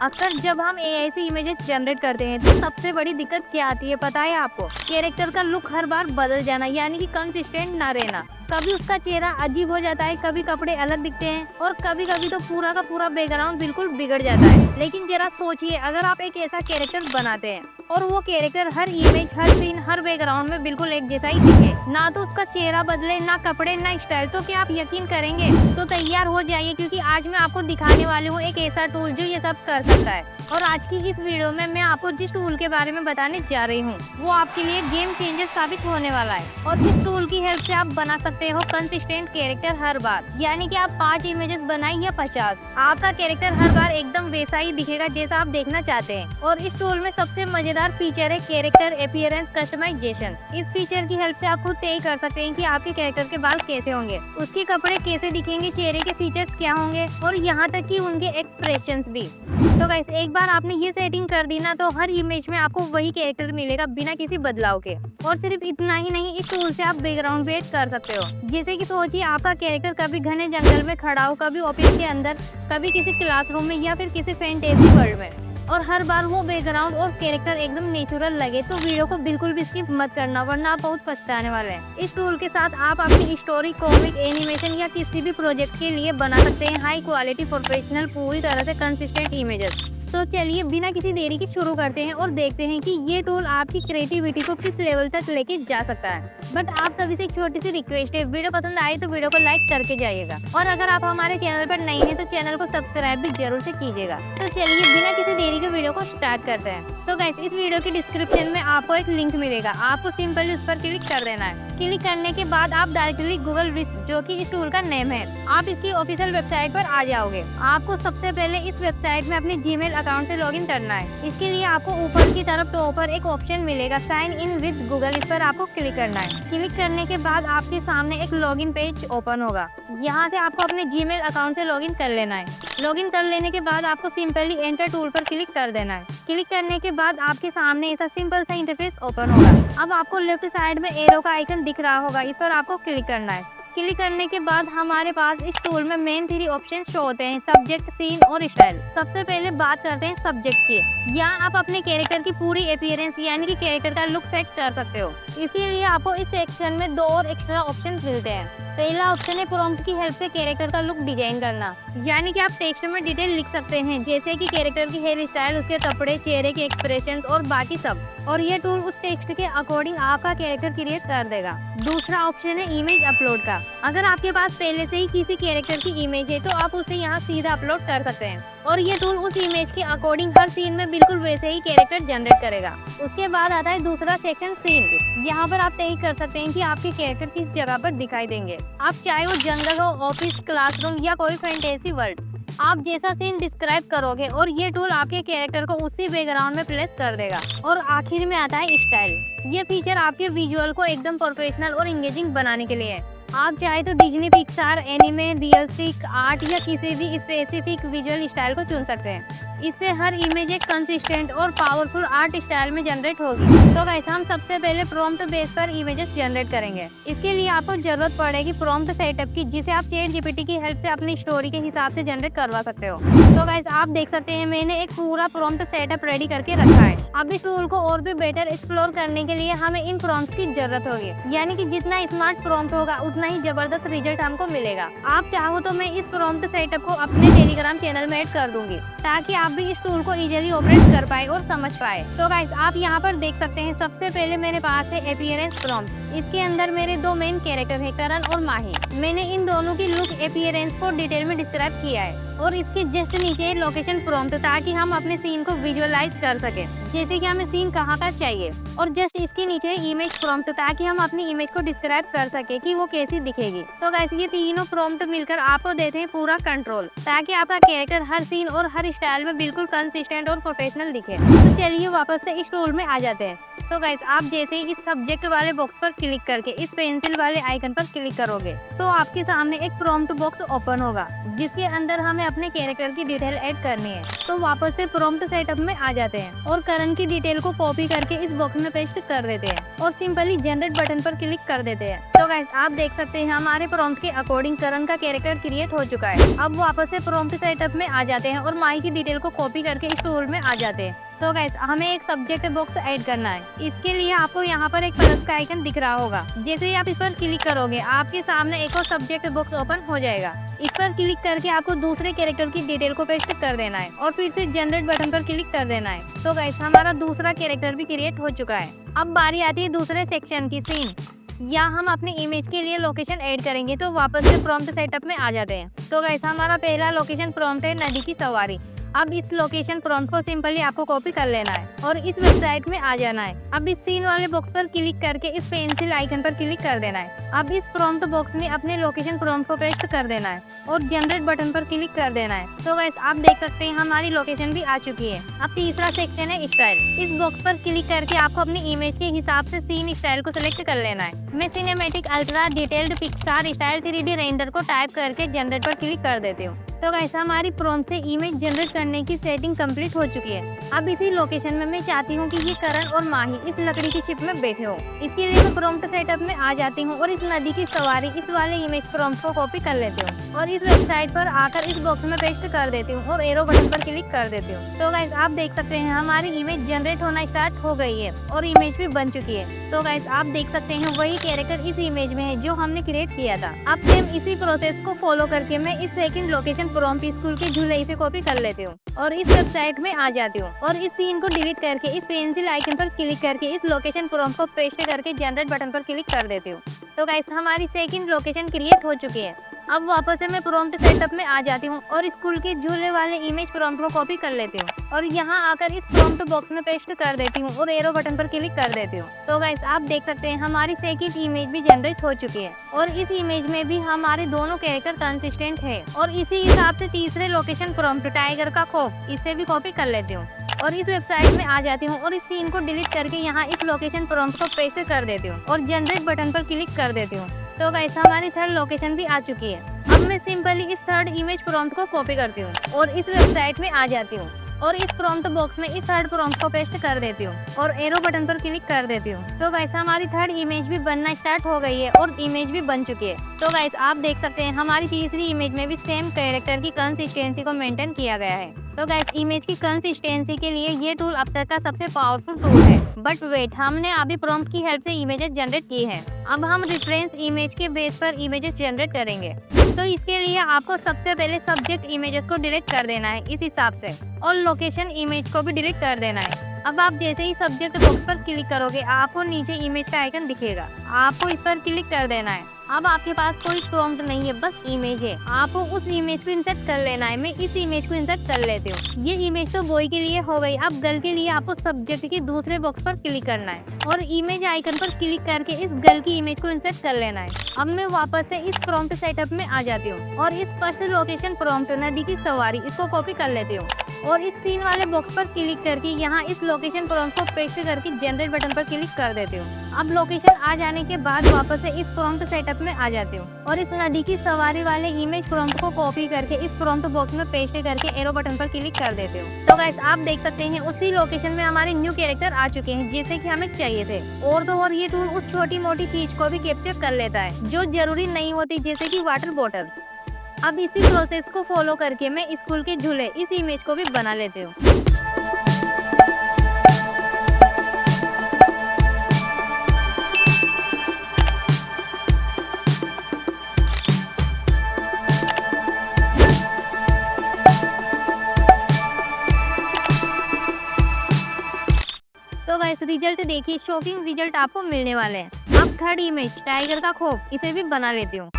अक्सर जब हम एआई से इमेजेस जनरेट करते हैं तो सबसे बड़ी दिक्कत क्या आती है पता है आपको? कैरेक्टर का लुक हर बार बदल जाना, यानी कि कंसिस्टेंट ना रहना। कभी उसका चेहरा अजीब हो जाता है, कभी कपड़े अलग दिखते हैं और कभी कभी तो पूरा का पूरा बैकग्राउंड बिल्कुल बिगड़ जाता है। लेकिन जरा सोचिए, अगर आप एक ऐसा कैरेक्टर बनाते हैं और वो कैरेक्टर हर इमेज, हर सीन, हर बैकग्राउंड में बिल्कुल एक जैसा ही दिखे, ना तो उसका चेहरा बदले, ना कपड़े, ना स्टाइल, तो क्या आप यकीन करेंगे? तो तैयार हो जाइए, क्योंकि आज मैं आपको दिखाने वाली हूँ एक ऐसा टूल जो ये सब कर सकता है। और आज की इस वीडियो में मैं आपको जिस टूल के बारे में बताने जा रही हूँ वो आपके लिए गेम चेंजर साबित होने वाला है। और इस टूल की हेल्प से आप बना सकते हो कंसिस्टेंट कैरेक्टर हर बार, यानी कि आप 5 इमेजेस बनाए या 50, आपका कैरेक्टर हर बार एकदम वैसा ही दिखेगा जैसा आप देखना चाहते हैं। और इस टूल में सबसे मजेदार फीचर है कैरेक्टर अपीयरेंस कस्टमाइजेशन। इस फीचर की हेल्प से आप खुद तय कर सकते हैं कि आपके कैरेक्टर के बाल कैसे होंगे, उसके कपड़े कैसे दिखेंगे, चेहरे के फीचर्स क्या होंगे और यहाँ तक कि उनके एक्सप्रेशंस भी। तो गाइस, एक बार आपने ये सेटिंग कर दी ना, तो हर इमेज में आपको वही कैरेक्टर मिलेगा बिना किसी बदलाव के। और सिर्फ इतना ही नहीं, इस टूल से आप बैकग्राउंड भी ऐड कर सकते हो। जैसे कि सोचिए, आपका कैरेक्टर कभी घने जंगल में खड़ा हो, कभी ऑफिस के अंदर, कभी किसी क्लासरूम में या फिर किसी फैंटेसी वर्ल्ड में, और हर बार वो बैकग्राउंड और कैरेक्टर एकदम नेचुरल लगे, तो वीडियो को बिल्कुल भी स्किप मत करना, वरना आप बहुत पछताने वाले हैं। इस टूल के साथ आप अपनी स्टोरी, कॉमिक, एनिमेशन या किसी भी प्रोजेक्ट के लिए बना सकते हैं हाई क्वालिटी, प्रोफेशनल, पूरी तरह से कंसिस्टेंट इमेजेस। तो चलिए बिना किसी देरी के शुरू करते हैं और देखते हैं कि ये टूल आपकी क्रिएटिविटी को किस लेवल तक लेके जा सकता है। बट आप सभी से एक छोटी सी रिक्वेस्ट है, वीडियो पसंद आए तो वीडियो को लाइक करके जाइएगा, और अगर आप हमारे चैनल पर नए हैं तो चैनल को सब्सक्राइब भी जरूर से कीजिएगा। तो चलिए बिना किसी देरी के वीडियो को स्टार्ट करते हैं। तो गाइस, इस वीडियो के डिस्क्रिप्शन में आपको एक लिंक मिलेगा, आपको सिंपली उस पर क्लिक कर देना है। क्लिक करने के बाद आप डायरेक्टली गूगल विस्क, जो कि इस टूल का नेम है, आप इसकी ऑफिशियल वेबसाइट पर आ जाओगे। आपको सबसे पहले इस वेबसाइट में अपने जीमेल अकाउंट से लॉगिन करना है। इसके लिए आपको ऊपर की तरफ टॉप पर एक ऑप्शन मिलेगा, साइन इन विद गूगल, इस पर आपको क्लिक करना है। क्लिक करने के बाद आपके सामने एक लॉगिन पेज ओपन होगा। यहाँ से आपको अपने जीमेल अकाउंट से लॉगिन कर लेना है। लॉगिन कर लेने के बाद आपको सिंपली एंटर टूल पर क्लिक कर देना है। क्लिक करने के बाद आपके सामने ऐसा सिंपल सा इंटरफेस ओपन होगा। अब आपको लेफ्ट साइड में एरो का आइकन दिख रहा होगा, इस पर आपको क्लिक करना है। क्लिक करने के बाद हमारे पास इस टूल में मेन 3 ऑप्शन शो होते हैं, सब्जेक्ट, सीन और स्टाइल। सबसे पहले बात करते हैं सब्जेक्ट की। यहाँ आप अपने कैरेक्टर की पूरी अपीयरेंस, यानी कि कैरेक्टर का लुक सेट कर सकते हो। इसके लिए आपको इस सेक्शन में 2 और एक्स्ट्रा ऑप्शन मिलते हैं। पहला ऑप्शन है प्रॉम्प्ट की हेल्प से कैरेक्टर का लुक डिजाइन करना, यानी कि आप टेक्स्ट में डिटेल लिख सकते हैं, जैसे कि कैरेक्टर की हेयर स्टाइल, उसके कपड़े, चेहरे के एक्सप्रेशंस और बाकी सब। और ये टूल उस टेक्स्ट के अकॉर्डिंग आपका कैरेक्टर क्रिएट कर देगा। दूसरा ऑप्शन है इमेज अपलोड का। अगर आपके पास पहले से ही किसी कैरेक्टर की इमेज है तो आप उसे यहाँ सीधा अपलोड कर सकते हैं, और ये टूल उस इमेज के अकॉर्डिंग हर सीन में बिल्कुल वैसे ही कैरेक्टर जनरेट करेगा। उसके बाद आता है दूसरा सेक्शन, सीन। यहाँ पर आप तय कर सकते हैं कि आपके कैरेक्टर किस जगह पर दिखाई देंगे। आप चाहे वो जंगल हो, ऑफिस, क्लासरूम या कोई फैंटेसी वर्ल्ड, आप जैसा सीन डिस्क्राइब करोगे और ये टूल आपके कैरेक्टर को उसी बैकग्राउंड में प्लेस कर देगा। और आखिर में आता है स्टाइल। ये फीचर आपके विजुअल को एकदम प्रोफेशनल और इंगेजिंग बनाने के लिए है। आप चाहे तो Disney, Pixar, anime, realistic art या किसी भी स्पेसिफिक विजुअल स्टाइल को चुन सकते हैं। इससे हर इमेज एक कंसिस्टेंट और पावरफुल आर्ट स्टाइल में जनरेट होगी। तो गाइस, हम सबसे पहले प्रॉम्प्ट बेस पर इमेजेस जनरेट करेंगे। इसके लिए आपको जरूरत पड़ेगी प्रॉम्प्ट सेटअप की, जिसे आप चैट जीपीटी की हेल्प से अपनी स्टोरी के हिसाब से जनरेट करवा सकते हो। तो गाइस, आप देख सकते हैं मैंने एक पूरा प्रॉम्प्ट सेटअप रेडी करके रखा है। अब इस टूल को और भी बेटर एक्सप्लोर करने के लिए हमें इन प्रॉम्प्ट्स की जरूरत होगी, यानी कि जितना स्मार्ट प्रॉम्प्ट होगा उतना ही जबरदस्त रिजल्ट हमको मिलेगा। आप चाहो तो मैं इस प्रॉम्प्ट सेटअप को अपने टेलीग्राम चैनल में ऐड कर दूंगी, ताकि आप भी इस टूल को इजीली ऑपरेट कर पाए और समझ पाए। तो गाइस, आप यहाँ पर देख सकते हैं सबसे पहले मेरे पास है अपीयरेंस प्रॉम्प्ट। इसके अंदर मेरे 2 मेन कैरेक्टर है, करण और माही। मैंने इन दोनों की लुक, अपीयरेंस को डिटेल में डिस्क्राइब किया है, और इसके जस्ट नीचे लोकेशन प्रॉम्प्ट, ताकि हम अपने सीन को विजुअलाइज कर सके, जैसे कि हमें सीन कहाँ का चाहिए। और जस्ट इसके नीचे इमेज प्रॉम्प्ट, ताकि हम अपनी इमेज को डिस्क्राइब कर सके कि वो कैसी दिखेगी। तो गाइस, ये तीनों प्रॉम्प्ट मिलकर आपको देते हैं पूरा कंट्रोल, ताकि आपका कैरेक्टर हर सीन और हर स्टाइल में बिल्कुल कंसिस्टेंट और प्रोफेशनल दिखे। तो चलिए वापस से इस टूल में आ जाते हैं। तो गाइस आप जैसे ही इस सब्जेक्ट वाले बॉक्स पर क्लिक करके इस पेंसिल वाले आइकन पर क्लिक करोगे तो आपके सामने एक प्रॉम्प्ट बॉक्स ओपन होगा जिसके अंदर हमें अपने कैरेक्टर की डिटेल ऐड करनी है। तो वापस से प्रॉम्प्ट सेटअप में आ जाते हैं और करण की डिटेल को कॉपी करके इस बॉक्स में पेस्ट कर देते हैं और सिंपली जनरेट बटन पर क्लिक कर देते हैं। तो गाइस आप देख सकते हैं हमारे प्रॉम्प्ट के अकॉर्डिंग करण का कैरेक्टर क्रिएट हो चुका है। अब वापस से प्रॉम्प्ट सेटअप में आ जाते हैं और माही की डिटेल को कॉपी करके इस टूल में आ जाते हैं। तो गाइस हमें एक सब्जेक्ट बॉक्स ऐड करना है। इसके लिए आपको यहाँ पर एक प्लस का आइकन दिख रहा होगा। जैसे ही आप इस पर क्लिक करोगे आपके सामने एक और सब्जेक्ट बॉक्स ओपन हो जाएगा। इस पर क्लिक करके आपको दूसरे कैरेक्टर की डिटेल को पेस्ट कर देना है और फिर से जनरेट बटन पर क्लिक कर देना है। तो गाइस हमारा दूसरा कैरेक्टर भी क्रिएट हो चुका है। अब बारी आती है दूसरे सेक्शन की, सीन। या हम अपने इमेज के लिए लोकेशन ऐड करेंगे। तो वापस से प्रॉम्प्ट सेटअप में आ जाते हैं। तो गाइस हमारा पहला लोकेशन प्रॉम्प्ट है नदी की सवारी। अब इस लोकेशन प्रॉम्प्ट को सिंपली आपको कॉपी कर लेना है और इस वेबसाइट में आ जाना है। अब इस सीन वाले बॉक्स पर क्लिक करके इस पेंसिल आइकन पर क्लिक कर देना है। अब इस प्रॉम्प्ट बॉक्स में अपने लोकेशन प्रॉम्प्ट को पेस्ट कर देना है और जनरेट बटन पर क्लिक कर देना है। तो गाइस आप देख सकते हैं हमारी लोकेशन भी आ चुकी है। अब तीसरा सेक्शन है स्टाइल। इस बॉक्स पर क्लिक करके आपको अपनी इमेज के हिसाब से सीन स्टाइल को सिलेक्ट कर लेना है। मैं cinematic ultra detailed Pixar style 3D render को टाइप करके जनरेट पर क्लिक कर देती हूँ। तो गाइस हमारी प्रॉम्प्ट से इमेज जनरेट करने की सेटिंग कंप्लीट हो चुकी है। अब इसी लोकेशन में मैं चाहती हूँ कि ये करण और माही इस लकड़ी की शिप में बैठे हो। इसके लिए मैं प्रॉम्प्ट सेटअप में आ जाती हूँ और इस नदी की सवारी इस वाले इमेज प्रॉम्प्ट को कॉपी कर लेती हूँ और इस वेबसाइट पर आकर इस बॉक्स में पेस्ट कर देती हूँ और एरो बटन पर क्लिक कर देती हूँ। तो गाइस आप देख सकते हैं हमारी इमेज जनरेट होना स्टार्ट हो गई है और इमेज भी बन चुकी है। तो गाइस आप देख सकते हैं वही कैरेक्टर इस इमेज में है जो हमने क्रिएट किया था। अब सेम इसी प्रोसेस को फॉलो करके मैं इस सेकंड लोकेशन प्रॉम्प्ट स्कूल के झूले से कॉपी कर लेती हूँ और इस वेबसाइट में आ जाती हूँ और इस सीन को डिलीट करके इस पेंसिल आइकन पर क्लिक करके इस लोकेशन प्रॉम्प्ट को पेस्ट करके जनरेट बटन पर क्लिक कर देती हूँ। तो गाइस हमारी सेकंड लोकेशन क्रिएट हो चुकी है। अब वापस से मैं प्रॉम्प्ट सेटअप में आ जाती हूँ और स्कूल के झूले वाले इमेज प्रॉम्प्ट को कॉपी कर लेती हूँ और यहाँ आकर इस प्रॉम्प्ट बॉक्स में पेस्ट कर देती हूँ और एरो बटन पर क्लिक कर देती हूँ। तो गाइस आप देख सकते हैं हमारी सेकंड इमेज भी जनरेट हो चुकी है और इस इमेज में भी हमारे दोनों कैरेक्टर कंसिस्टेंट है। और इसी हिसाब से तीसरे लोकेशन प्रॉम्प्ट टाइगर का खौफ, इसे भी कॉपी कर लेती हूँ और इस वेबसाइट में आ जाती हूँ और इस सीन को डिलीट करके यहाँ इस लोकेशन प्रॉम्प्ट को पेस्ट कर देती हूँ और जनरेट बटन पर क्लिक कर देती हूँ। तो गाइस हमारी थर्ड लोकेशन भी आ चुकी है। अब मैं सिंपली इस थर्ड इमेज प्रॉम्प्ट को कॉपी करती हूँ और इस वेबसाइट में आ जाती हूँ और इस प्रॉम्प्ट बॉक्स में इस थर्ड प्रॉम्प्ट को पेस्ट कर देती हूँ और एरो बटन पर क्लिक कर देती हूँ। तो गाइस हमारी थर्ड इमेज भी बनना स्टार्ट हो गई है और इमेज भी बन चुकी है। तो गाइस आप देख सकते हैं हमारी तीसरी इमेज में भी सेम कैरेक्टर की कंसिस्टेंसी को मेंटेन किया गया है। तो गाइस इमेज की कंसिस्टेंसी के लिए ये टूल अब तक का सबसे पावरफुल टूल है। बट वेट, हमने अभी प्रॉम्प्ट की हेल्प से इमेजेस जनरेट की है। अब हम रेफरेंस इमेज के बेस पर इमेजेस जनरेट करेंगे। तो इसके लिए आपको सबसे पहले सब्जेक्ट इमेजेस को डिलीट कर देना है इस हिसाब से और लोकेशन इमेज को भी डिलीट कर देना है। अब आप जैसे ही सब्जेक्ट बॉक्स पर क्लिक करोगे आपको नीचे इमेज का आइकन दिखेगा, आपको इस पर क्लिक कर देना है। अब आपके पास कोई प्रॉम्प्ट नहीं है, बस इमेज है, आपको उस इमेज को इंसर्ट कर लेना है। मैं इस इमेज को इंसर्ट कर लेती हूँ। ये इमेज तो बॉय के लिए हो गई। अब गर्ल के लिए आपको सब्जेक्ट के दूसरे बॉक्स पर क्लिक करना है और इमेज आइकन पर क्लिक करके इस गर्ल की इमेज को इंसर्ट कर लेना है। अब मैं वापस से इस प्रॉम्प्ट सेटअप में आ जाती हूँ और इस फर्स्ट लोकेशन प्रॉम्प्ट नदी की सवारी, इसको कॉपी कर लेती हूँ और इस सीन वाले बॉक्स पर क्लिक करके यहाँ इस लोकेशन प्रॉम्प्ट को पेस्ट करके जनरेट बटन पर क्लिक कर देती हूँ। अब लोकेशन आ जाने के बाद वापस से इस प्रॉम्प्ट सेटअप में आ जाती हूँ और इस नदी की सवारी वाले इमेज प्रॉम्प्ट को कॉपी करके इस प्रॉम्प्ट बॉक्स में पेस्ट करके एरो बटन पर क्लिक कर देती हूँ। तो गाइस आप देख सकते हैं उसी लोकेशन में हमारे न्यू कैरेक्टर आ चुके हैं जैसे कि हमें चाहिए थे। और तो और ये टूल उस छोटी मोटी चीज को भी कैप्चर कर लेता है जो जरूरी नहीं होती, जैसे कि वाटर बॉटल। अब इसी प्रोसेस को फॉलो करके मैं स्कूल के झूले इस इमेज को भी बना लेती हूँ। तो गाइस रिजल्ट देखिए, शॉकिंग रिजल्ट आपको मिलने वाले हैं। अब थर्ड इमेज टाइगर का खौफ, इसे भी बना लेती हूँ।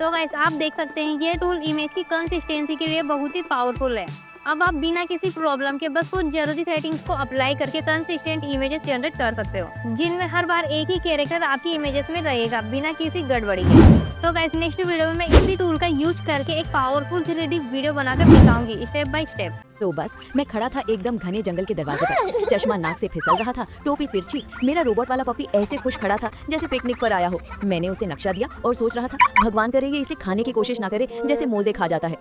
तो गाइस आप देख सकते हैं ये टूल इमेज की कंसिस्टेंसी के लिए बहुत ही पावरफुल है। अब आप बिना किसी प्रॉब्लम के बस कुछ जरूरी सेटिंग्स को अप्लाई करके कंसिस्टेंट इमेजेस जनरेट कर सकते हो, जिनमें हर बार एक ही कैरेक्टर आपकी इमेजेस में रहेगा बिना किसी गड़बड़ी के। तो गाइस नेक्स्ट वीडियो में मैं इसी टूल का यूज करके एक पावरफुल 3D वीडियो बनाकर दिखाऊंगी स्टेप बाय स्टेप। तो बस मैं खड़ा था एकदम घने जंगल के दरवाजे पर, चश्मा नाक से फिसल रहा था, टोपी तिरछी। मेरा रोबोट वाला पपी ऐसे खुश खड़ा था जैसे पिकनिक पर आया हो। मैंने उसे नक्शा दिया और सोच रहा था भगवान करे ये इसे खाने की कोशिश ना करे जैसे मोजे खा जाता है।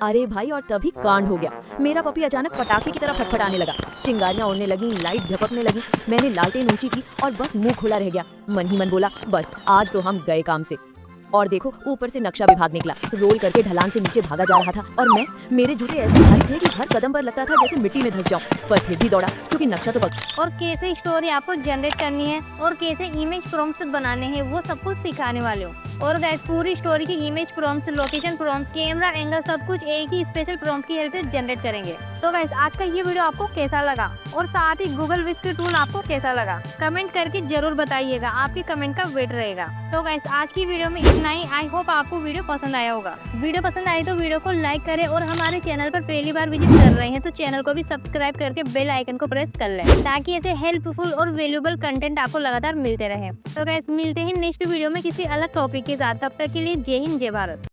अरे भाई, और तभी कांड हो गया। मेरा पपी अचानक पटाखे की तरह फटफटाने लगा, चिंगारियां उड़ने लगी, लाइट्स झपकने लगी। मैंने लालटेन ऊंची की और बस मुंह खुला रह गया। मन ही मन बोला, बस आज तो हम गए काम से। और देखो ऊपर से नक्शा विभाग निकला, रोल करके ढलान से नीचे भागा जा रहा था। और मेरे जूते ऐसे भारी थे कि हर कदम पर लगता था जैसे मिट्टी में धंस जाऊं, पर फिर भी दौड़ा क्योंकि नक्शा तो और कैसे स्टोरी आपको जनरेट करनी है और कैसे इमेज प्रॉम्प्ट्स बनाने हैं वो सब कुछ सिखाने वाले हो। और गाइस पूरी स्टोरी की image prompts, location prompts, camera angle सब कुछ एक ही स्पेशल प्रॉम्प्ट की हेल्प से जनरेट करेंगे। तो गाइस आज का ये वीडियो आपको कैसा लगा और साथ ही गूगल विस्क टूल आपको कैसा लगा कमेंट करके जरूर बताइएगा, आपके कमेंट का वेट रहेगा। तो गाइस आज की वीडियो में इतना ही। आई होप आपको वीडियो पसंद आया होगा। वीडियो पसंद आई तो वीडियो को लाइक करें और हमारे चैनल पर पहली बार विजिट कर रहे हैं तो चैनल को भी सब्सक्राइब करके बेल आइकन को प्रेस कर लें, ताकि ऐसे हेल्पफुल और वैल्यूएबल कंटेंट आपको लगातार मिलते रहे। तो गाइस मिलते हैं नेक्स्ट वीडियो में किसी अलग टॉपिक के साथ। तब तक के लिए जय हिंद, जय भारत।